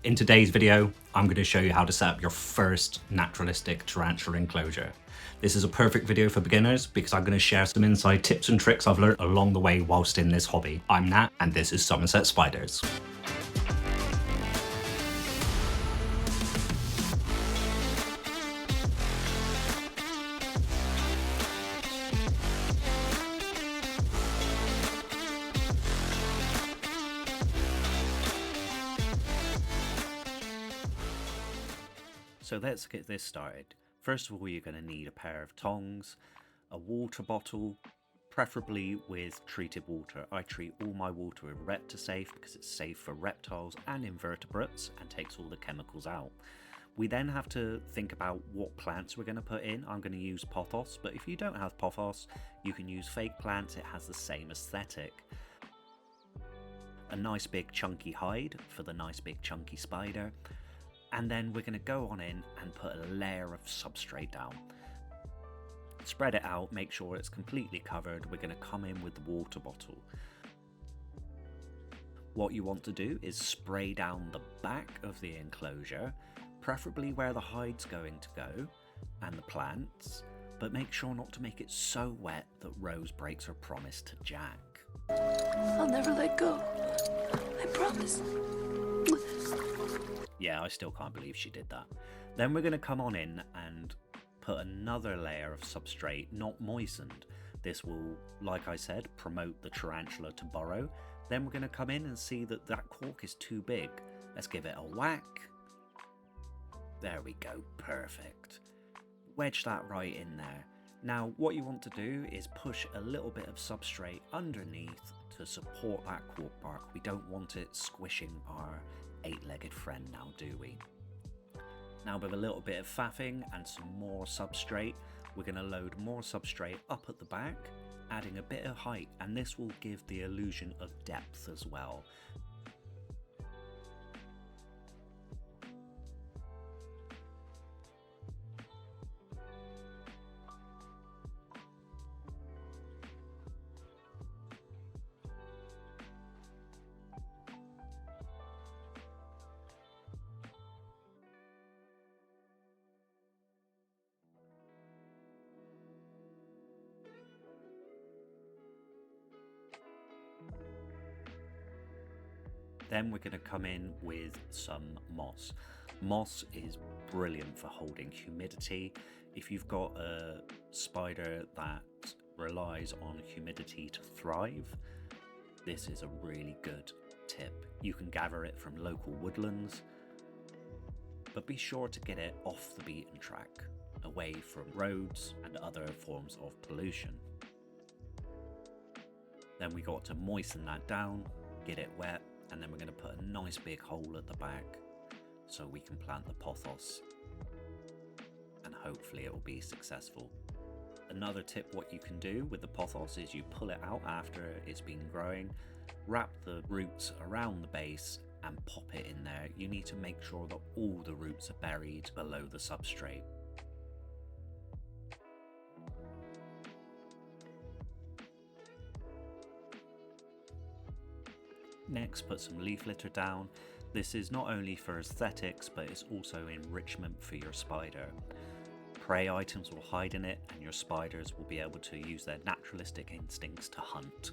In today's video, I'm going to show you how to set up your first naturalistic tarantula enclosure. This is a perfect video for beginners because I'm going to share some inside tips and tricks I've learned along the way whilst in this hobby. I'm Nat and this is Somerset Spiders. So let's get this started. First of all, you're going to need a pair of tongs, a water bottle, preferably with treated water. I treat all my water with ReptiSafe because it's safe for reptiles and invertebrates and takes all the chemicals out. We then have to think about what plants we're going to put in. I'm going to use pothos, but if you don't have pothos, you can use fake plants. It has the same aesthetic. A nice big chunky hide for the nice big chunky spider. And then we're going to go on in and put a layer of substrate down. Spread it out, make sure it's completely covered. We're going to come in with the water bottle. What you want to do is spray down the back of the enclosure, preferably where the hide's going to go, and the plants, but make sure not to make it so wet that Rose breaks her promise to Jack. I'll never let go. I promise. Yeah, I still can't believe she did that. Then we're going to come on in and put another layer of substrate, not moistened. This will, like I said, promote the tarantula to burrow. Then we're going to come in and see that that cork is too big. Let's give it a whack. There we go, perfect. Wedge that right in there. Now, what you want to do is push a little bit of substrate underneath to support that cork bark. We don't want it squishing our eight-legged friend now, do we? Now with a little bit of faffing and some more substrate, we're going to load more substrate up at the back, adding a bit of height, and this will give the illusion of depth as well. Then we're going to come in with some moss. Moss is brilliant for holding humidity. If you've got a spider that relies on humidity to thrive, this is a really good tip. You can gather it from local woodlands, but be sure to get it off the beaten track, away from roads and other forms of pollution. Then we got to moisten that down, get it wet, and then we're going to put a nice big hole at the back so we can plant the pothos and hopefully it will be successful. Another tip what you can do with the pothos is you pull it out after it's been growing, wrap the roots around the base and pop it in there. You need to make sure that all the roots are buried below the substrate. Next, put some leaf litter down. This is not only for aesthetics, but it's also enrichment for your spider. Prey items will hide in it, and your spiders will be able to use their naturalistic instincts to hunt.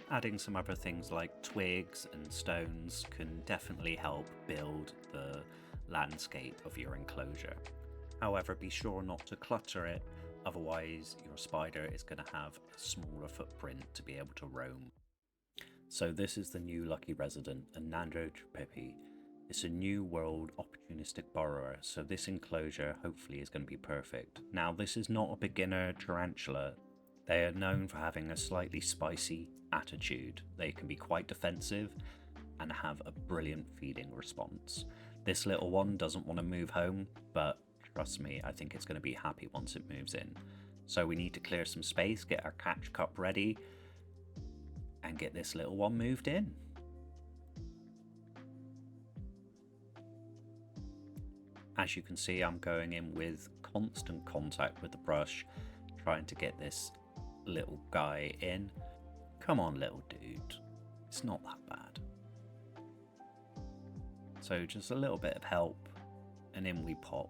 Adding some other things like twigs and stones can definitely help build the landscape of your enclosure. However, be sure not to clutter it, otherwise your spider is going to have a smaller footprint to be able to roam. So this is the new lucky resident, a Nandropipi. It's a new world opportunistic burrower, so this enclosure hopefully is going to be perfect. Now this is not a beginner tarantula. They are known for having a slightly spicy attitude. They can be quite defensive and have a brilliant feeding response. This little one doesn't want to move home, but trust me, I think it's going to be happy once it moves in. So we need to clear some space, get our catch cup ready, and get this little one moved in. As you can see, I'm going in with constant contact with the brush, trying to get this little guy in. Come on, little dude. It's not that bad. So just a little bit of help and in we pop.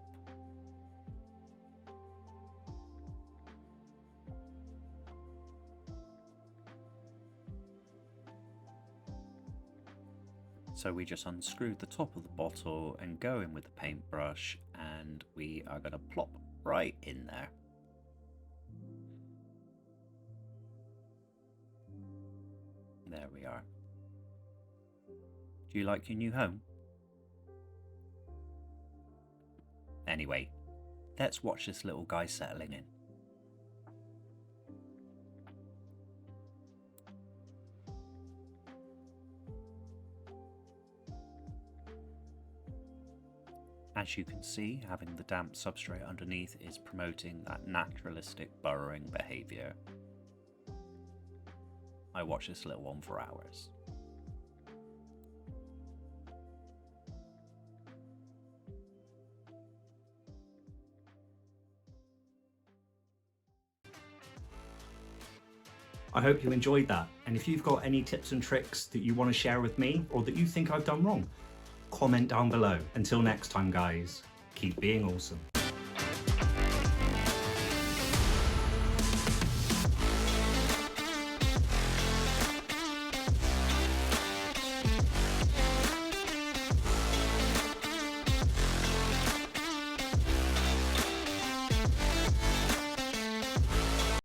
So we just unscrewed the top of the bottle and go in with the paintbrush, and we are going to plop right in there. There we are. Do you like your new home? Anyway, let's watch this little guy settling in. As you can see, having the damp substrate underneath is promoting that naturalistic burrowing behaviour. I watch this little one for hours. I hope you enjoyed that, and if you've got any tips and tricks that you want to share with me or that you think I've done wrong, comment down below. Until next time guys, keep being awesome.